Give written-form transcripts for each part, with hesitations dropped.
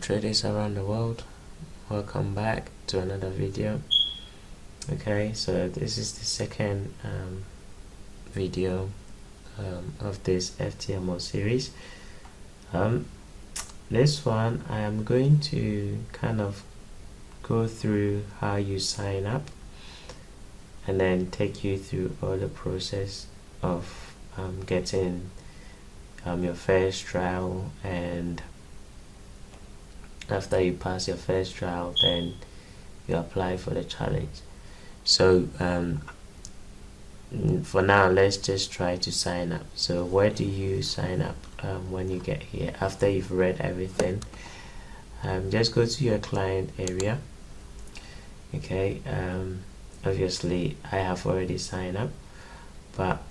traders around the world, welcome back to another video. Okay, so this is the second video of this Ftmo series. This one I am going to kind of go through how you sign up and then take you through all the process of getting your first trial, and after you pass your first trial then you apply for the challenge. So for now, let's just try to sign up. So where do you sign up when you get here? After you've read everything, just go to your client area. Okay, obviously I have already signed up, but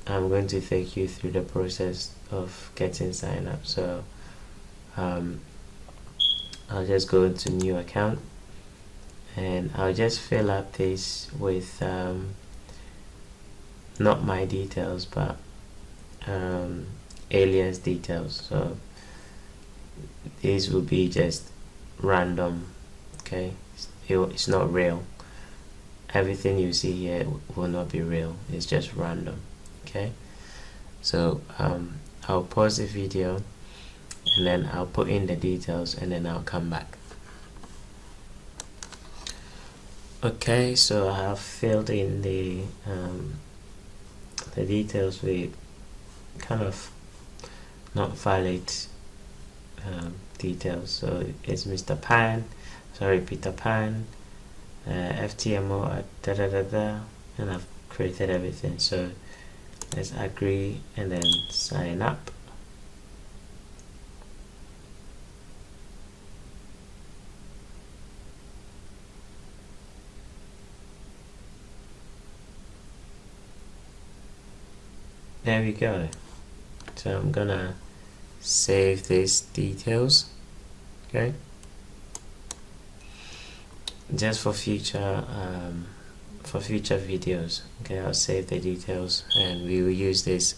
I'm going to take you through the process of getting signed up. So I'll just go into new account and I'll just fill up this with not my details but alias details. So these will be just random. Okay, it's not real. Everything you see here will not be real, it's just random. Okay, so I'll pause the video and then I'll put in the details and then I'll come back. Okay, so I have filled in the details with kind of not valid details. So it's Mr. Pan, sorry, Peter Pan, Ftmo at and I've created everything. So let's agree and then sign up. There we go. So I'm gonna save these details. Okay, just for future videos. Okay, I'll save the details and we will use this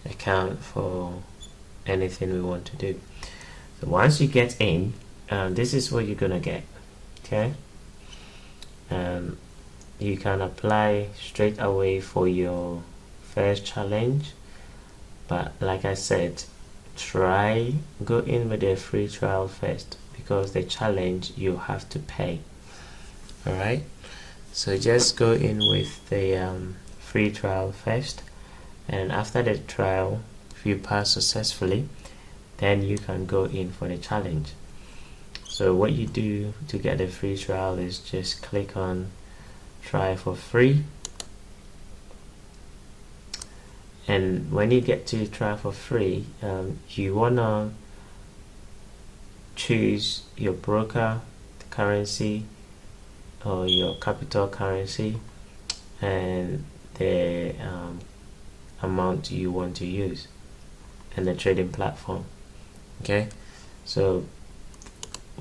account for anything we want to do. So once you get in, this is what you're gonna get. Okay, you can apply straight away for your first challenge, but like I said, go in with a free trial first, because the challenge you have to pay. All right, so just go in with the free trial first, and after the trial, if you pass successfully, then you can go in for the challenge. So what you do to get the free trial is just click on try for free, and when you get to try for free, you wanna choose your broker, the currency, or your capital currency, and the amount you want to use, and the trading platform. Okay, so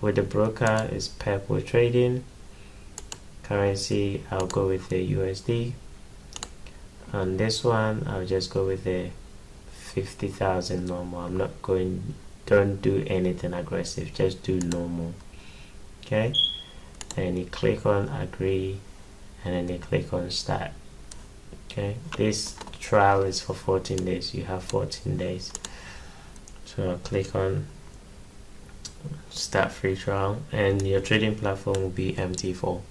with the broker is Purple Trading. Currency, I'll go with the USD. On this one, I'll just go with the 50,000 normal. I'm not going, don't do anything aggressive, just do normal. Okay, and you click on agree and then you click on start. Okay, this trial is for 14 days. You have 14 days. So I'll click on start free trial and your trading platform will be MT4.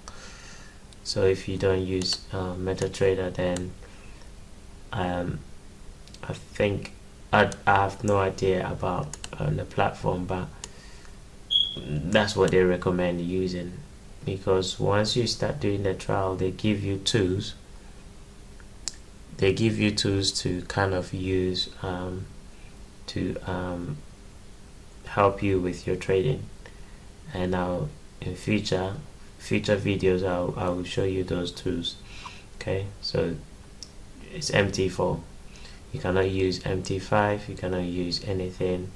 So if you don't use MetaTrader, then I think I have no idea about the platform, but that's what they recommend using, because once you start doing the trial, they give you tools. They give you tools to kind of use to help you with your trading, and now in future videos I will show you those tools. Okay, so it's MT4. You cannot use MT5, you cannot use anything,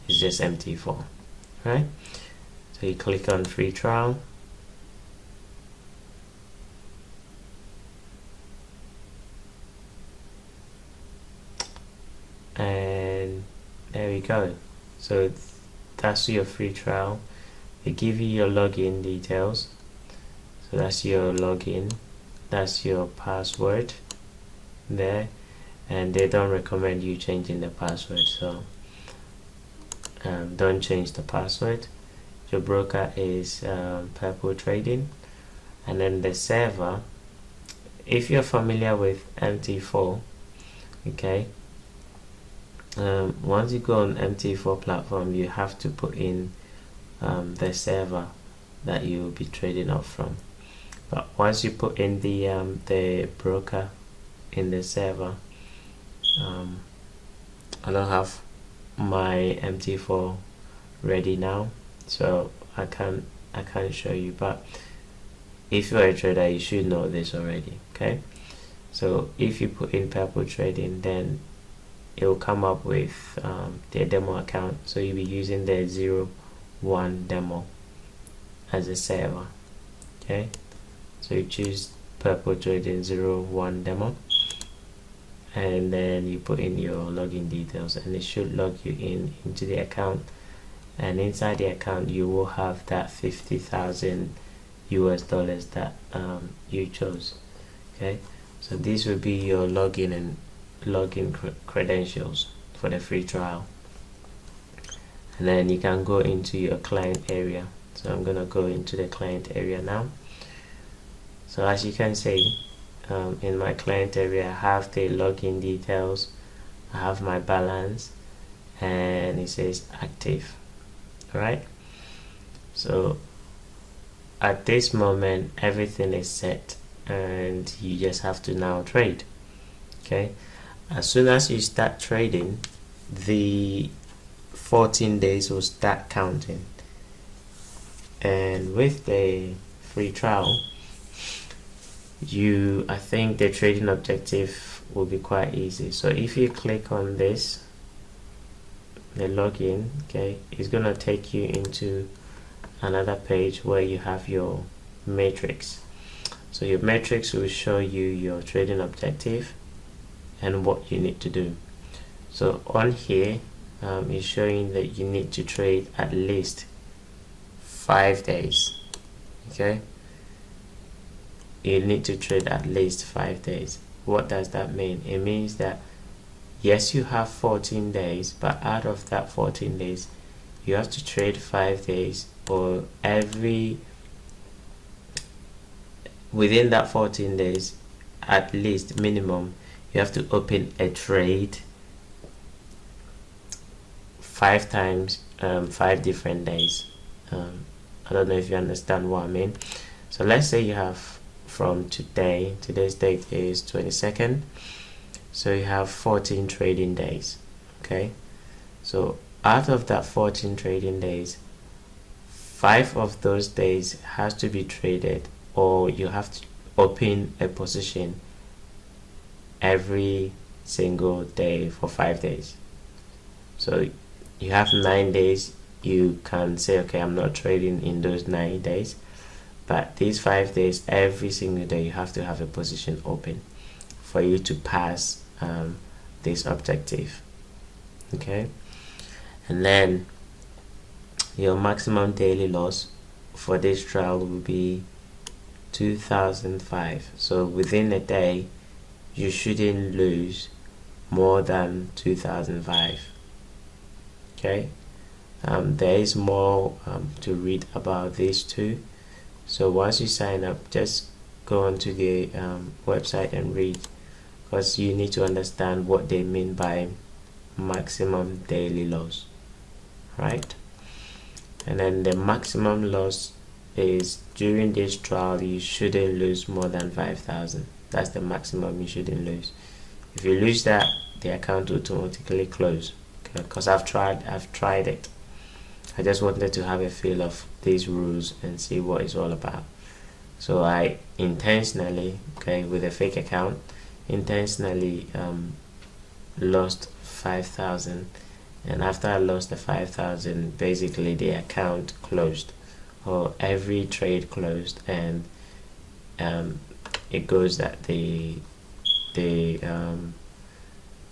it's just MT4. Right, so you click on free trial, and there we go. So that's your free trial. They give you your login details. So that's your login, that's your password there, and they don't recommend you changing the password, so don't change the password. Your broker is Purple Trading, and then the server, if you're familiar with MT4, okay, once you go on MT4 platform, you have to put in the server that you will be trading off from. But once you put in the broker in the server, I don't have my MT4 ready now, so I can't show you, but if you're a trader, you should know this already. Okay, so if you put in Purple Trading, then it will come up with their demo account, so you'll be using the 01 demo as a server. Okay, so you choose Purple Trading 01 demo, and then you put in your login details, and it should log you into the account, and inside the account you will have that 50,000 US dollars that you chose. Okay, so these will be your login and login credentials for the free trial, and then you can go into your client area. So I'm gonna go into the client area now. So as you can see, in my client area, I have the login details, I have my balance, and it says active. Alright, so at this moment everything is set, and you just have to now trade. Okay, as soon as you start trading, the 14 days will start counting, and with the free trial, I think the trading objective will be quite easy. So if you click on this, the login, okay, it's gonna take you into another page where you have your matrix. So your matrix will show you your trading objective and what you need to do. So on here, it's showing that you need to trade at least 5 days. Okay, you need to trade at least 5 days. What does that mean? It means that yes, you have 14 days, but out of that 14 days you have to trade 5 days, or within that 14 days, at least minimum, you have to open a trade 5 times, 5 different days. I don't know if you understand what I mean. So let's say you have from today's date is 22nd, so you have 14 trading days. Okay, so out of that 14 trading days, 5 of those days has to be traded, or you have to open a position every single day for 5 days. So you have 9 days. You can say, okay, I'm not trading in those 9 days, but these 5 days, every single day you have to have a position open for you to pass this objective. Okay, and then your maximum daily loss for this trial will be 2005. So within a day you shouldn't lose more than 2005. Okay, there is more to read about this too. So once you sign up, just go onto the website and read, because you need to understand what they mean by maximum daily loss, right? And then the maximum loss is during this trial you shouldn't lose more than 5,000. That's the maximum you shouldn't lose. If you lose that, the account will automatically close. Because I've tried it. I just wanted to have a feel of these rules and see what it's all about. So I intentionally, with a fake account, intentionally lost 5,000, and after I lost the 5,000, basically the account closed, or every trade closed, and it goes that the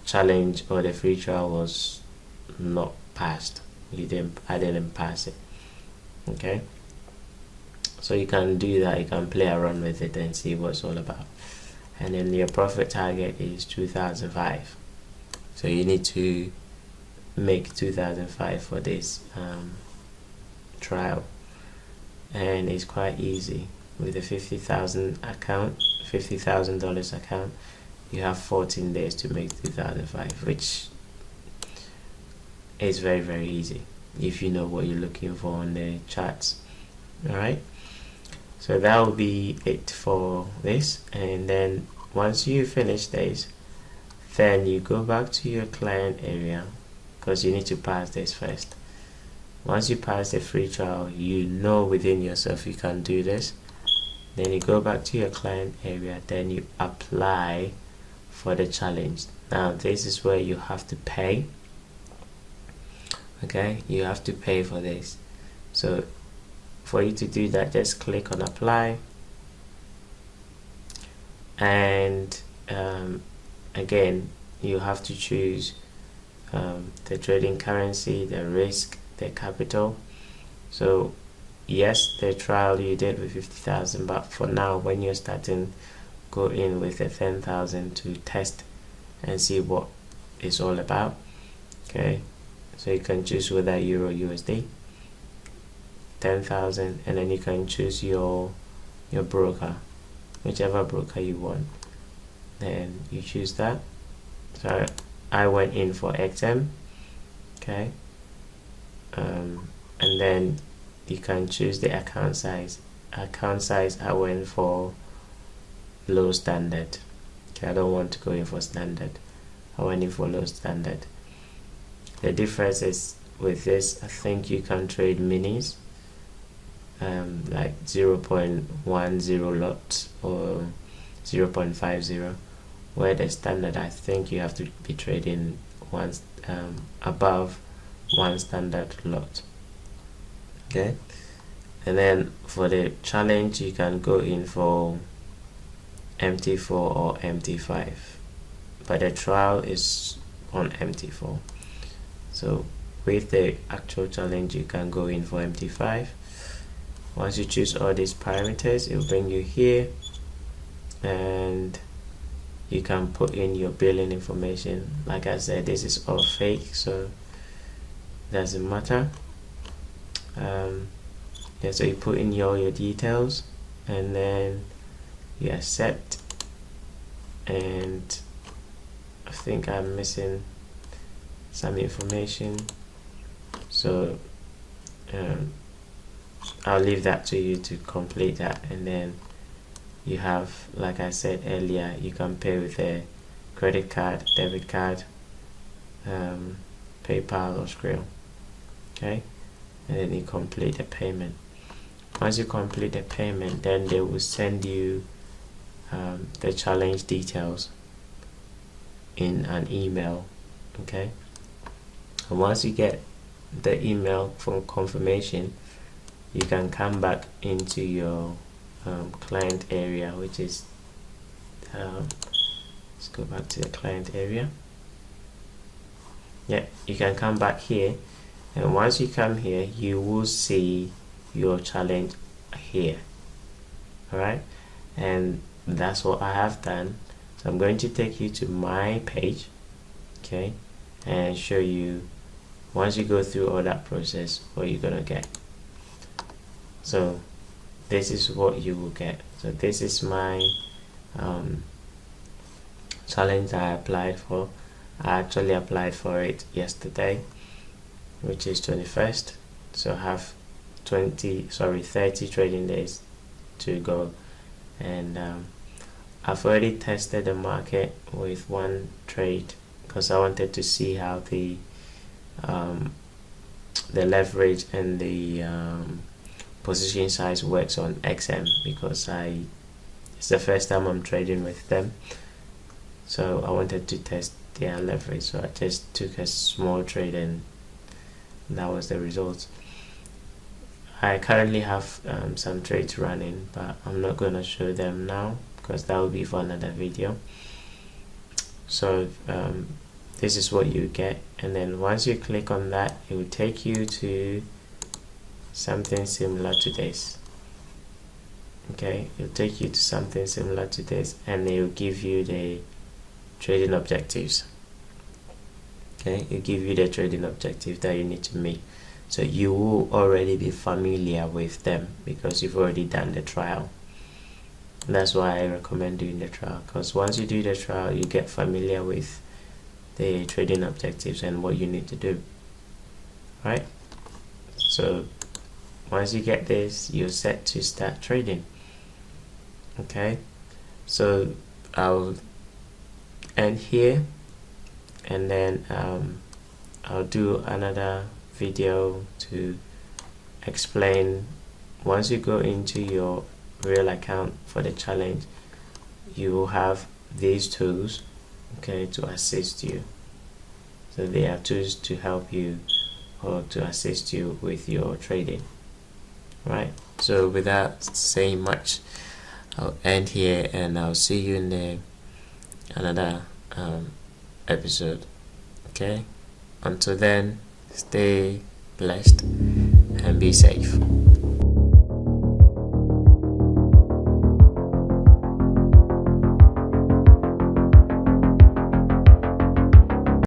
challenge or the free trial was not passed. I didn't pass it. Okay, so you can do that. You can play around with it and see what it's all about. And then your profit target is 2005, so you need to make 2005 for this trial, and it's quite easy. With a $50,000 account, you have 14 days to make 2005, which is very, very easy if you know what you're looking for on the charts. Alright, so that will be it for this. And then once you finish this, then you go back to your client area, because you need to pass this first. Once you pass the free trial, you know within yourself you can do this. Then you go back to your client area, then you apply for the challenge. Now this is where you have to pay. Okay, you have to pay for this. So for you to do that, just click on apply, and again you have to choose the trading currency, the risk, the capital. So yes, the trial you did with 50,000, but for now, when you're starting, go in with a 10,000 to test and see what it's all about. Okay, so you can choose whether Euro USD 10,000, and then you can choose your broker, whichever broker you want. Then you choose that. So I went in for XM. Okay, and then you can choose the account size. I went for low standard. Okay, I don't want to go in for standard. I went in for low standard. The difference is with this, I think you can trade minis, like 0.10 lots or 0.50, where the standard, I think you have to be trading once above one standard lot. Okay, and then for the challenge, you can go in for MT4 or MT5, but the trial is on MT4. So with the actual challenge, you can go in for MT5. Once you choose all these parameters, it will bring you here, and you can put in your billing information. Like I said, this is all fake, so doesn't matter. Yeah, so you put in all your details, and then you accept. And I think I'm missing some information, so I'll leave that to you to complete that. And then you have, like I said earlier, you can pay with a credit card, debit card, PayPal or Skrill. Okay, and then you complete the payment. Once you complete the payment, then they will send you the challenge details in an email. Okay, and once you get the email from confirmation, you can come back into your client area, which is let's go back to the client area. Yeah, you can come back here, and once you come here, you will see your challenge here. All right, and that's what I have done. So I'm going to take you to my page, okay, and show you, once you go through all that process, what you're gonna get. So this is what you will get. So this is my challenge I applied for. I actually applied for it yesterday, which is 21st. So I have 30 trading days to go, and I've already tested the market with one trade, because I wanted to see how the leverage and the position size works on XM, because it's the first time I'm trading with them, so I wanted to test their leverage. So I just took a small trade, and that was the result. I currently have some trades running, but I'm not going to show them now, because that will be for another video. So this is what you get. And then once you click on that, it will take you to something similar to this. Okay, it'll take you to something similar to this, and it will give you the trading objectives. Okay, it'll give you the trading objectives that you need to meet. So you will already be familiar with them because you've already done the trial. That's why I recommend doing the trial, because once you do the trial, you get familiar with the trading objectives and what you need to do, right? So once you get this, you're set to start trading. Okay, so I'll end here, and then I'll do another video to explain. Once you go into your real account for the challenge, you will have these tools, okay, to assist you. So they are tools to help you or to assist you with your trading, right? So without saying much, I'll end here, and I'll see you in another episode. Okay, until then, stay blessed and be safe.